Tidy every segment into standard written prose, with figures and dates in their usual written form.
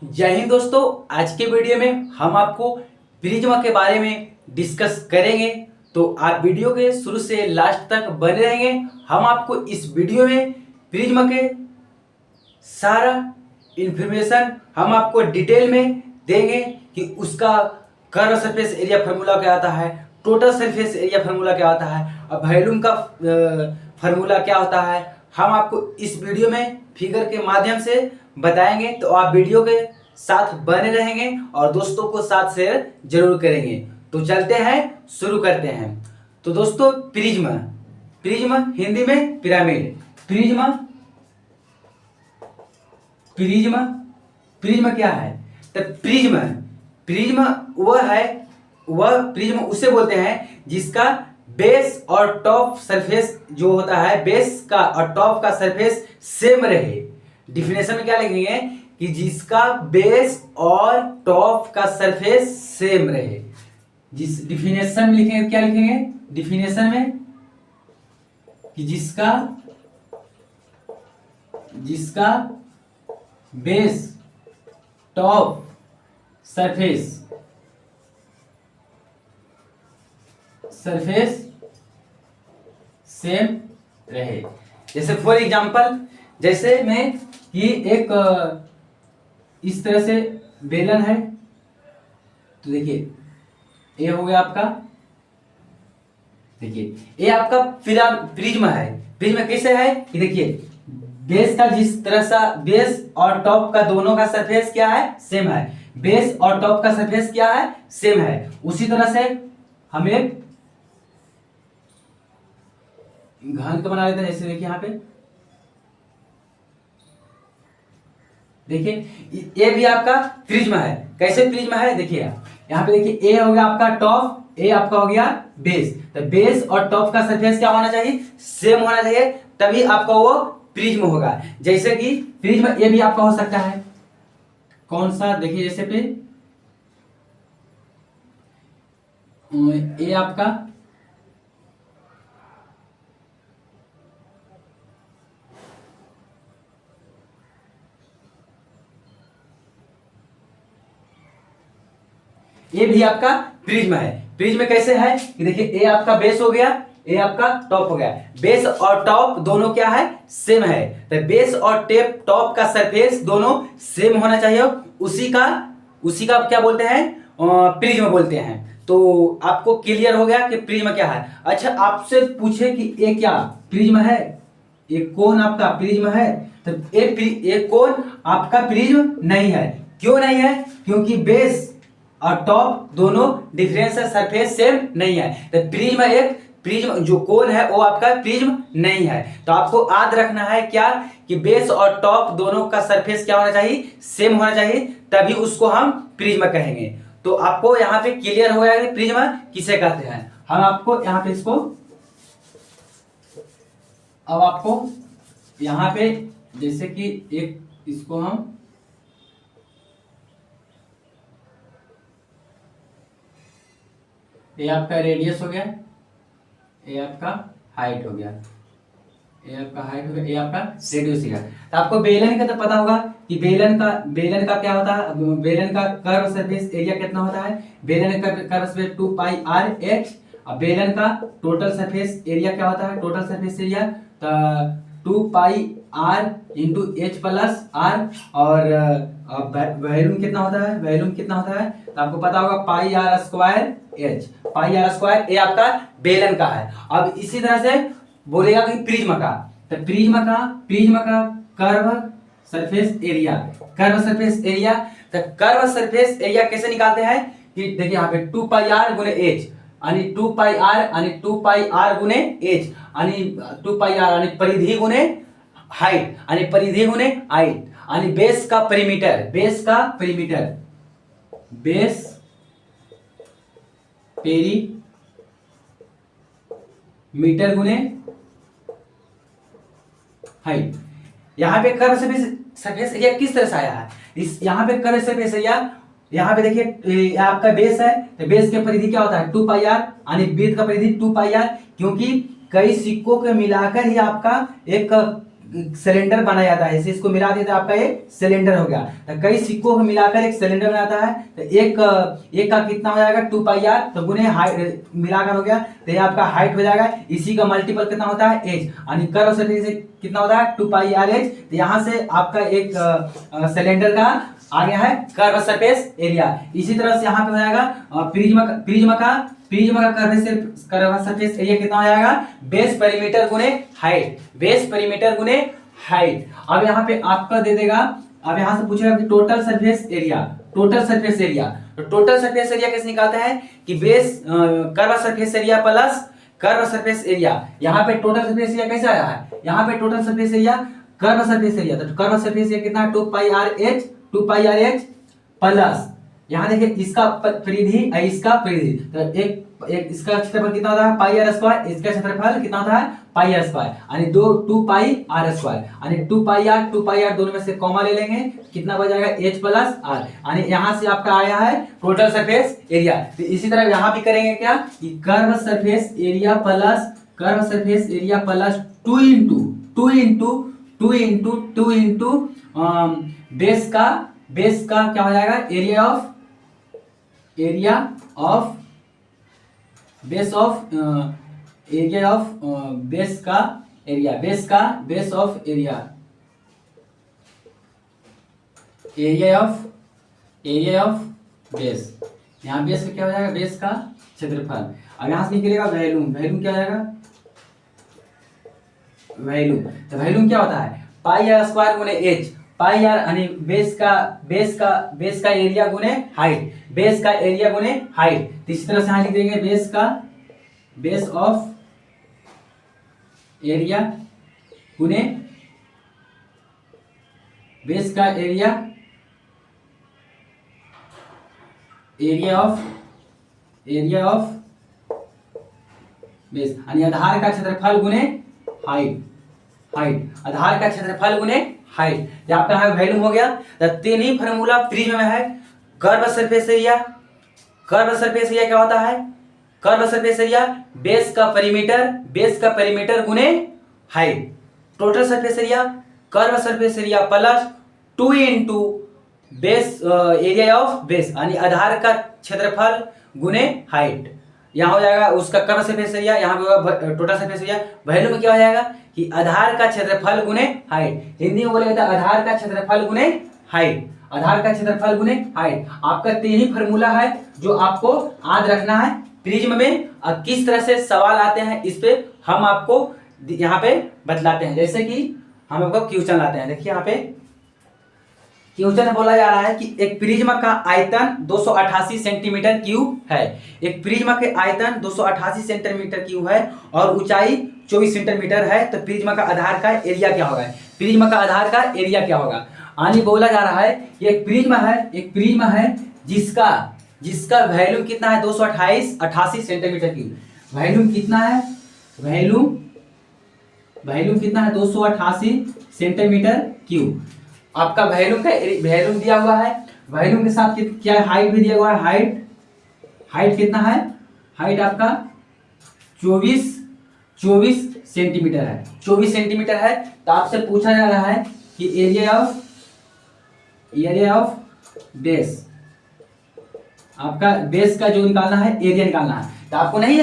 जय हिंद दोस्तों। आज के वीडियो में हम आपको प्रिज्म के बारे में डिस्कस करेंगे, तो आप वीडियो के शुरू से लास्ट तक बने रहेंगे। हम आपको इस वीडियो में प्रिज्म के सारा इंफॉर्मेशन हम आपको डिटेल में देंगे कि उसका कर्व सरफेस एरिया फार्मूला क्या आता है, टोटल सरफेस एरिया फार्मूला क्या आता है, और वॉल्यूम का फार्मूला क्या होता है। हम आपको इस वीडियो में फिगर के माध्यम से बताएंगे, तो आप वीडियो के साथ बने रहेंगे और दोस्तों को साथ शेयर जरूर करेंगे। तो चलते हैं, शुरू करते हैं। तो दोस्तों, प्रिज्म प्रिज्म हिंदी में पिरामिड। प्रिज्म प्रिज्म प्रिज्म क्या है? तो प्रिज्म प्रिज्म वह प्रिज्म उसे बोलते हैं जिसका बेस और टॉप सरफेस जो होता है, बेस का और टॉप का सरफेस सेम रहे। डिफिनेशन में क्या लिखेंगे कि जिसका बेस और टॉप का सरफेस सेम रहे। जिस डिफिनेशन में लिखेंगे, क्या लिखेंगे डिफिनेशन में कि जिसका बेस टॉप सरफेस सेम रहे। जैसे फॉर एग्जांपल, जैसे मैं कि एक इस तरह से बेलन है, तो देखिए ये हो गया आपका, देखिए ये आपका प्रिज्म है। प्रिज्म कैसे है कि देखिए बेस का जिस तरह सा बेस और टॉप का दोनों का सरफेस क्या है, सेम है। बेस और टॉप का सरफेस क्या है, सेम है। उसी तरह से हम एक घन को बना लेते हैं। जैसे देखिए यहाँ पे, देखिए ये भी आपका प्रिज्म है। कैसे प्रिज्म है, देखिए यहाँ पे देखिए, ए हो गया आपका टॉप, ए आपका हो गया बेस। तो बेस और टॉप का सरफेस क्या होना चाहिए, सेम होना चाहिए, तभी आपका वो प्रिज्म होगा। जैसे कि प्रिज्म ये भी आपका हो सकता है, कौन सा, देखिए जैसे पे ये आपका ये भी आपका प्रिज्म है। प्रिज्म कैसे है कि देखिए ए आपका बेस हो गया, ए आपका टॉप हो गया। बेस और टॉप दोनों क्या है, सेम है। तो बेस और टॉप का सरफेस दोनों सेम होना चाहिए। उसी का क्या बोलते हैं, प्रिज्म बोलते हैं। तो आपको क्लियर हो गया कि प्रिज्म क्या है। अच्छा, आपसे पूछे कि ये क्या प्रिज्म है, ये कौन आपका प्रिज्म है, तो ये कौन आपका प्रिज्म नहीं है। क्यों नहीं है? क्योंकि बेस और टॉप दोनों डिफरेंस सरफेस सेम नहीं है। तो प्रिज्म जो कोन है वो आपका प्रिज्म नहीं है। तो आपको याद रखना है क्या कि बेस और टॉप दोनों का सरफेस क्या होना चाहिए, सेम होना चाहिए, तभी उसको हम प्रिज्म कहेंगे। तो आपको यहाँ पे क्लियर हो गया कि प्रिज्म किसे कहते हैं। हम आपको यहाँ पे इसको, अब आपको यहाँ पे जैसे कि एक इसको हम ये आपका रेडियस हो गया, ये आपका हाइट हो गया, ये आपका हाइट हो गया, ये आपका रेडियस हो गया। तो आपको बेलन का तो पता होगा कि बेलन का क्या होता है, बेलन का कर्व सरफेस एरिया कितना होता है। बेलन का curve surface 2 pi R H. अब बेलन का टोटल सरफेस एरिया क्या होता है, टोटल सरफेस एरिया तो 2 pi R into H plus R. और वॉल्यूम कितना होता है, वॉल्यूम कितना होता है, तो आपको पता होगा pi R square H. Pi R square ये आपका बेलन का है। अब इसी तरह से बोलेगा कि प्रिज्म का, तो प्रिज्म का curve surface area, curve surface area. तो कर्व सरफेस एरिया कैसे निकालते हैं कि देखिए यहाँ पे 2 पाई आर गुने एच, यानी 2 पाई आर यानी 2 पाई आर गुने एच, यानी 2 पाई आर यानी परिधि गुने हाइट, यानी परिधि गुने हाइट, यानी बेस का पेरीमीटर, बेस पेरीमीटर गुने हाइट। यहाँ पे कर्व सरफेस एरिया किस तरह से आया है, इस यहाँ पे कर्व सरफेस एरिया, यहाँ पे देखिए आपका बेस है, तो बेस के परिधि क्या होता है 2 पाई आर, यानी वृत्त का परिधि 2 पाई आर, क्योंकि कई सिक्कों के मिलाकर ही आपका एक सिलेंडर बना जाता है, जैसे इसको मिला देते हैं आपका ये सिलेंडर हो गया। तो कई सिक्कों को मिलाकर एक सिलेंडर बनाता है, तो एक का कितना हो जाएगा 2 पाई आर, तो गुने हाइट मिलाकर हो गया, तो ये आपका हाइट हो जाएगा। इसी का मल्टीपल कितना होता है एज, यानी कर्व सरफेस कितना होता है 2 पाई आर एज। तो यहाँ से आपका एक सिलेंडर का आ गया है कर्व सरफेस एरिया। इसी तरह से यहाँ पे हो जाएगा प्रिज्म का कर्व सरफेस एरिया कितना हो जाएगा बेस पेरीमीटर गुने हाइट, बेस पेरीमीटर गुने हाइट। अब यहाँ पे आपका दे देगा, अब यहाँ से पूछेगा कि total surface area, total surface area. तो टोटल सरफेस एरिया कैसे निकालते हैं कि base curve surface area plus curve surface area. यहाँ पे टोटल सरफेस एरिया कैसे आया है, यहाँ पे total surface area curve surface area, तो कर्व सरफेस एरिया कितना 2 पाई आर एच प्लस यहाँ देखिए इसका परिधि इसका परिधि, तो एक इसका क्षेत्रफल कितना होता है पाई आर स्क्वायर, इसका क्षेत्रफल कितना होता है पाई आर स्क्वायर, यानी 2 पाई आर स्क्वायर, यानी 2 पाई आर दोनों में से कॉमा ले लेंगे, कितना बच जाएगा एच प्लस आर, यानी यहाँ से आपका आया है टोटल सरफेस एरिया। तो इसी तरह यहाँ भी करेंगे क्या कि curve surface area plus 2 into base का क्या हो जाएगा area of base of base. यहाँ बेस का क्या हो जाएगा बेस का क्षेत्रफल। अब यहाँ से निकलेगा वैल्यूम क्या हो जाएगा तो वैल्यूम क्या होता है पाई आर स्क्वायर गुने एच, पाई आर यानी बेस का एरिया गुने हाइट, बेस का एरिया गुने हाइट। तो इसी तरह से यहाँ लिख देंगे बेस ऑफ एरिया गुने बेस का एरिया ऑफ बेस, यानी आधार का क्षेत्रफल गुने हाइट, आधार का क्षेत्रफल गुने हाइट। ये आपका वैल्यूम हो गया। तो तीन ही फार्मूला प्रिज्म में है। कर्व सरफेस एरिया क्या होता है, कर्व सरफेस एरिया बेस का पेरीमीटर गुने height, total surface area curve surface area plus 2 into base area of base, यानी आधार का क्षेत्रफल गुने हाइट। यहाँ हो जाएगा उसका कर्व सरफेस एरिया, यहाँ पे होगा टोटल सरफेस एरिया। वैल्यू में क्या हो जाएगा कि आधार का क्षेत्रफल गुने हाइट, हिंदी में बोलेगा आधार का क्षेत्रफल गुने हाइट, आधार का क्षेत्रफल गुने हाइट। आपका तीन ही फार्मूला है जो आपको याद रखना है प्रिज्म में। अब किस तरह से सवाल आते हैं इस पे हम आपको यहाँ पे बतलाते हैं। जैसे कि हम आपको क्वेश्चन लाते हैं, देखिए यहाँ पे क्वेश्चन बोला जा रहा है कि एक प्रिज्म का आयतन 288 सेंटीमीटर क्यूब है, एक प्रिज्म के आयतन 288 सेंटीमीटर क्यूब है और ऊंचाई 24 सेंटीमीटर है, तो प्रिज्म का आधार का एरिया क्या होगा, प्रिज्म का आधार का एरिया क्या होगा। यानी बोला जा रहा है कि एक प्रिज्म है जिसका वैल्यूम कितना है 288 सेंटीमीटर क्यूब। वैल्यूम कितना है 288 सेंटीमीटर क्यूब। आपका वैल्यूम दिया हुआ है, वैल्यूम के साथ क्या हाइट भी दिया हुआ है, हाइट कितना है, हाइट आपका 24 सेंटीमीटर है, 24 सेंटीमीटर है। तो आपसे पूछा जा रहा है कि एरिया ऑफ बेस, आपका बेस का जो निकालना है एरिया निकालना है। तो आपको नहीं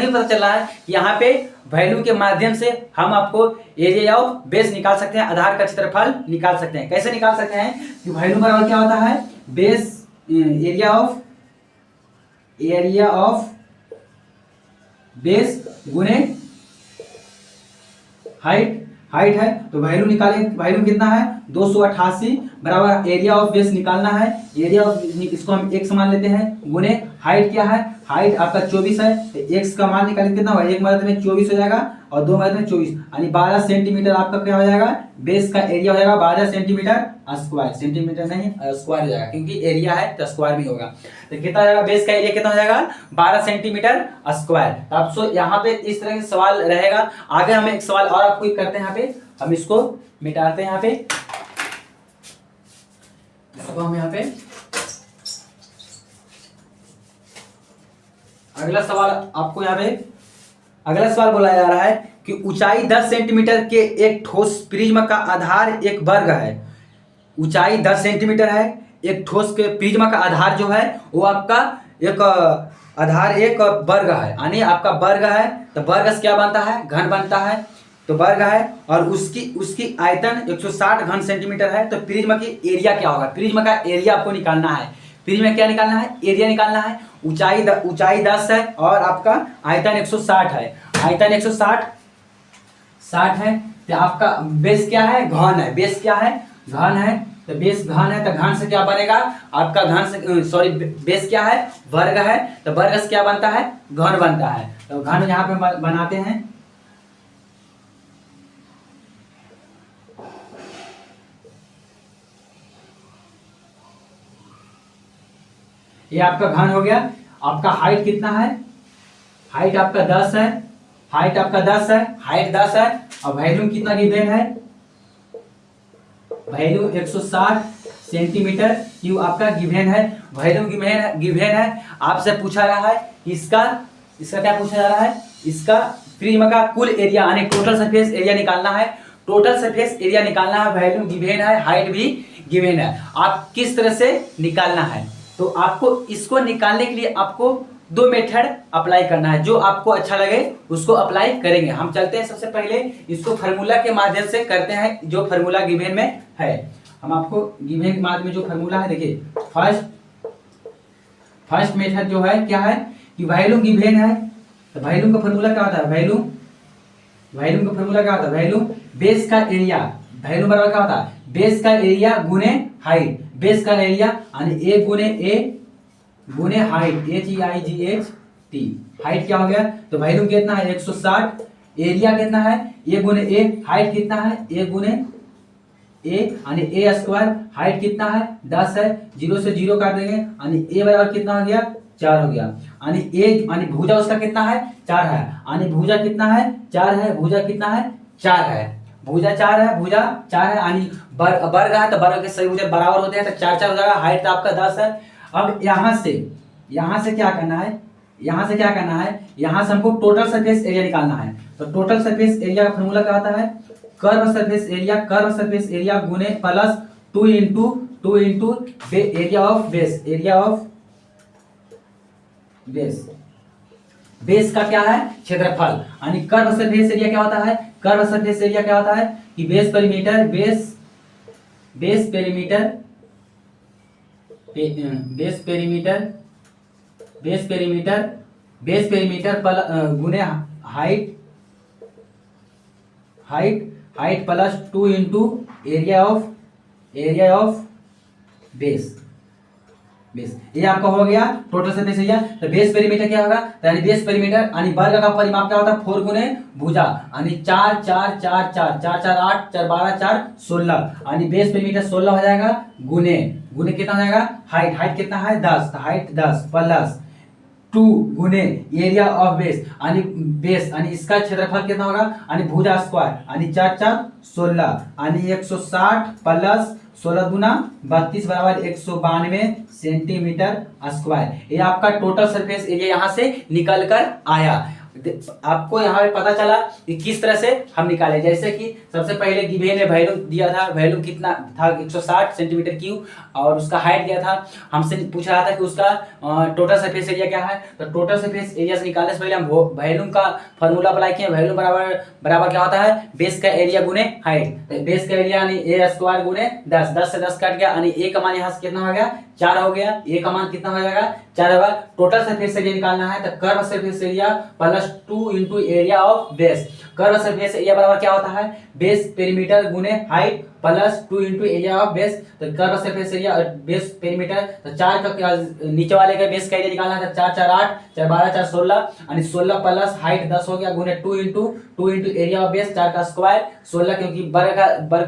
पता चल रहा है कि यहाँ पे वैल्यू के माध्यम से हम आपको एरिया ऑफ बेस निकाल सकते हैं, आधार का क्षेत्रफल निकाल सकते हैं। कैसे निकाल सकते हैं कि वैल्यू बराबर क्या होता है बेस एरिया ऑफ बेस गुने हाइट है। तो वैल्यू निकालें, वैल्यू कितना है 288 बराबर एरिया ऑफ बेस निकालना है, एरिया ऑफ इसको हम एक समान लेते हैं गुने हाइट क्या है, हाइट आपका 24 है, तो x का मान निकालें कितना होगा, एक मदद में 24 हो जाएगा और दो मदद में 24 यानी 12 सेंटीमीटर आपका क्या हो जाएगा बेस का एरिया हो जाएगा 12 सेंटीमीटर स्क्वायर, सेंटीमीटर नहीं स्क्वायर हो जाएगा क्योंकि एरिया है तो स्क्वायर भी होगा। तो कितना हो जाएगा बेस का एरिया कितना हो जाएगा 12 सेंटीमीटर स्क्वायर। तो आपको यहाँ पे इस तरह के सवाल रहेगा। आगे हम एक सवाल और आपको करते हैं, यहाँ पे हम इसको मिटाते हैं, यहाँ पे इसको हम यहाँ पे अगला सवाल आपको यहाँ पे अगला सवाल बोला जा रहा है कि ऊंचाई 10 सेंटीमीटर के एक ठोस प्रिज्म का आधार एक वर्ग है। ऊंचाई 10 सेंटीमीटर है, एक ठोस के प्रिज्म का आधार जो है वो आपका एक आधार एक वर्ग है, यानी आपका वर्ग है तो वर्ग से क्या बनता है, घन बनता है, तो वर्ग है और उसकी उसकी आयतन 160 घन सेंटीमीटर है। तो प्रिज्म की एरिया क्या होगा, प्रिज्म का एरिया आपको निकालना है। प्रिज्म में क्या निकालना है, एरिया निकालना है। ऊंचाई 10 है और आपका आयतन 160 है, आयतन 160 है। तो आपका बेस क्या है, घन है, बेस क्या है, घन है। तो बेस घन है तो घन से क्या बनेगा आपका, घन से सॉरी बेस क्या है, वर्ग है, तो वर्ग से क्या बनता है, घन बनता है। तो घन यहाँ पे बनाते हैं, ये आपका घन हो गया। आपका हाइट कितना है, हाइट आपका 10 है, हाइट आपका 10 है, हाइट 10 है और वैल्यूम कितना गिवन है, वैल्यू 160 सेंटीमीटर क्यूब आपका गिवन है, वैल्यू गिवन है। आपसे पूछा रहा है इसका क्या पूछा जा रहा है, इसका प्रिज्म का कुल एरिया यानी टोटल सरफेस एरिया निकालना है। टोटल सरफेस एरिया निकालना है, वैल्यू गिवन है, हाइट भी गिवन है। आप किस तरह से निकालना है, तो आपको इसको निकालने के लिए आपको दो मेथड अप्लाई करना है, जो आपको अच्छा लगे उसको अप्लाई करेंगे। हम चलते हैं, सबसे पहले इसको फार्मूला के माध्यम से करते हैं, जो फार्मूला गिवन में है। हम आपको गिवन के माध्यम में जो फार्मूला है, देखिए फर्स्ट मेथड जो है क्या है कि वैल्यू गिवन है, तो वैल्यू का फार्मूला क्या होता है, वैल्यू का फार्मूला क्या होता है, वैल्यू बेस का एरिया, वैल्यू बराबर क्या होता है, बेस का एरिया गुने हाइट, बेस का एरिया यानी ए गुने हाइट, HEIGHT, हाइट क्या हो गया, तो वैल्यू कितना है 160, एरिया कितना है ए गुने ए, हाइट कितना है ए गुने ए यानी ए स्क्वायर, हाइट कितना है 10 है, 0 से 0 काट देंगे यानी ए बराबर कितना हो गया 4 हो गया, यानी ए यानी भुजा उसका कितना है 4 है, यानी भुजा कितना है 4 है, भुजा कितना है 4 है, भुजा 4 है, भुजा 4 है, यानी वर्ग है तो वर्ग के सभी भुजा बराबर होते हैं, तो 4 4 हो जाएगा। हाइट तो आपका 10 है। अब यहाँ से क्या करना है, यहाँ से हमको टोटल सरफेस एरिया निकालना है। तो टोटल सरफेस एरिया का फॉर्मूला क्या होता है, कर्व सरफेस एरिया गुने plus 2 into area of base, base का क्या है क्षेत्रफल, यानी कर्व सरफेस एरिया क्या होता है, कर्व सरफेस एरिया क्या होता है कि बेस पेरीमीटर गुने height plus 2 into area of base, ये आपका हो गया टोटल सरफेस एरिया। तो बेस पेरीमीटर क्या होगा, यानी बेस पेरीमीटर यानी वर्ग का परिमाप क्या होता है 4 गुने भुजा, यानी 4 4 4 4 4 4 8 4 12 4 16, यानी बेस पेरीमीटर 16 हो जाएगा, गुने कितना हो जाएगा, हाइट कितना है 10, तो हाइट 10 प्लस 2 गुने एरिया ऑफ बेस यानी इसका क्षेत्रफल कितना होगा, यानी भुजा स्क्वायर, यानी 4 4 16, यानी 160 प्लस 16 दूना 32 बराबर 192 सेंटीमीटर स्क्वायर। ये आपका टोटल सरफेस एरिया यहाँ से निकल कर आया। आपको यहाँ पे पता चला कि किस तरह से हम निकाले, जैसे कि सबसे पहले गिवन ने वैल्यू दिया था, वैल्यू कितना था 160 सेंटीमीटर क्यूब और उसका हाइट दिया था, हमसे पूछ रहा था कि उसका टोटल सरफेस एरिया क्या है। तो टोटल सरफेस एरिया से निकालने से पहले हम वैल्यू का फॉर्मूला अप्लाई किए, वैल्यू बराबर क्या होता है बेस का एरिया गुने हाइट, तो बेस का एरिया यानी ए स्क्वायर गुने 10 से 10 कट गया, यानी ए का मान यहाँ से कितना हो गया 4 हो गया, ए का मान कितना हो जाएगा 4 होगा। टोटल सरफेस एरिया निकालना है, तो curve surface area plus 2 into area of base, curve surface area बराबर क्या होता है बेस पेरीमीटर गुने height plus 2 into area of base, तो कर्व सरफेस एरिया और बेस पेरीमीटर, तो 4 का नीचे वाले का बेस का एरिया निकालना है, तो 4 4 8 4 12 4 16, यानी 16 प्लस हाइट 10 हो गया गुने 2 इंटू एरिया ऑफ बेस 4 का स्क्वायर 16, क्योंकि वर्ग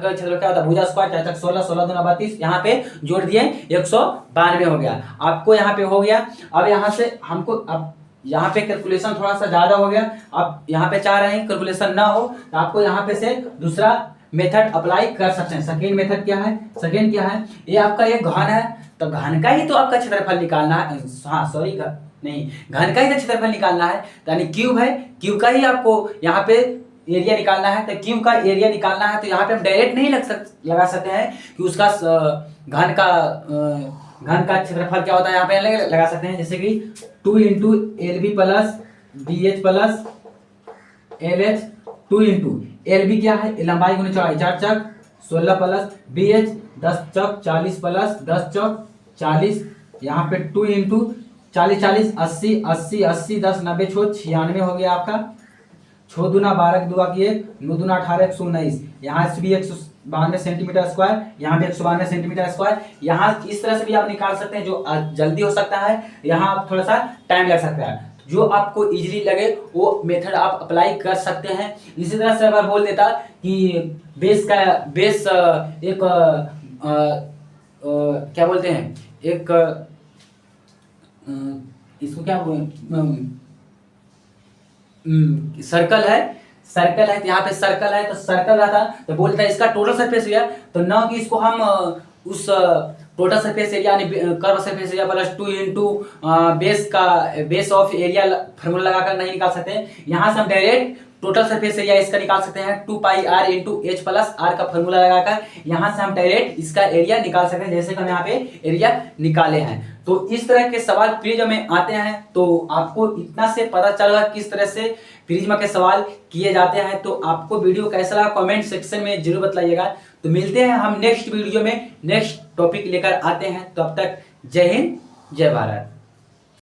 का क्षेत्र क्या होता है भुजा स्क्वायर 4 4 16 16 दूना 32, यहाँ पे जोड़ दिए 192 हो गया, आपको यहाँ पे हो गया। अब यहाँ से हमको अब यहाँ पे कैलकुलेशन थोड़ा सा ज्यादा हो गया, अब यहाँ पे चाह रहे हैं कैलकुलेशन ना हो, तो आपको यहाँ पे से दूसरा मेथड अप्लाई कर सकते हैं। सेकेंड मेथड क्या है, सेकेंड क्या है, ये आपका एक घन है, तो घन का ही तो आपका क्षेत्रफल निकालना है, हाँ सॉरी नहीं, घन का ही तो क्षेत्रफल निकालना है, यानी क्यूब है, क्यूब का ही आपको यहाँ पे एरिया निकालना है, तो क्यूब का एरिया निकालना है, तो यहाँ पे हम डायरेक्ट नहीं लगा सकते हैं कि उसका घन का क्षेत्रफल क्या होता है, यहाँ पे लगा सकते हैं, जैसे कि 2 into L B plus B H plus L H, 2 into L B क्या है, लंबाई गुने चौड़ाई, 4 चौक 16 प्लस बी एच 10 चौक 40 प्लस 10 चौक 40, यहाँ पे 2 इंटू 40 40 80 80 80 10 90 छो 96 हो गया आपका, 6 दूना 12 के 2 की 1, 9 दूना 18 119, यहाँ से भी 192 सेंटीमीटर स्क्वायर, यहाँ भी 192 सेंटीमीटर स्क्वायर। यहाँ इस तरह से भी आप निकाल सकते हैं, जो जल्दी हो सकता है, यहाँ आप थोड़ा सा टाइम लग सकता है, जो आपको इजीली लगे वो मेथड आप अप्लाई कर सकते हैं। इसी तरह से अगर बोल देता कि बेस एक क्या बोलते हैं, एक इसको क्या सर्कल है, तो यहाँ पे सर्कल है, तो सर्कल रहा था, तो बोलता है इसका टोटल सरफेस एरिया, तो ना कि इसको हम उस टोटल सरफेस एरिया यानी curve surface area plus 2 into base of area formula लगाकर नहीं निकाल सकते, यहाँ से हम डायरेक्ट टोटल सरफेस एरिया इसका निकाल सकते हैं, 2 pi R into H plus R का फॉर्मूला लगाकर यहाँ से हम डायरेक्ट इसका एरिया निकाल सकते हैं, जैसे कि हम यहाँ पे एरिया निकाले हैं। तो इस तरह के सवाल प्रिज्म में आते हैं, तो आपको इतना से पता चलेगा किस तरह से प्रिज्म के सवाल किए जाते हैं। तो आपको वीडियो कैसा लगा कमेंट सेक्शन में जरूर बताइएगा। तो मिलते हैं हम नेक्स्ट वीडियो में, नेक्स्ट टॉपिक लेकर आते हैं, तो अब तक जय हिंद जय भारत।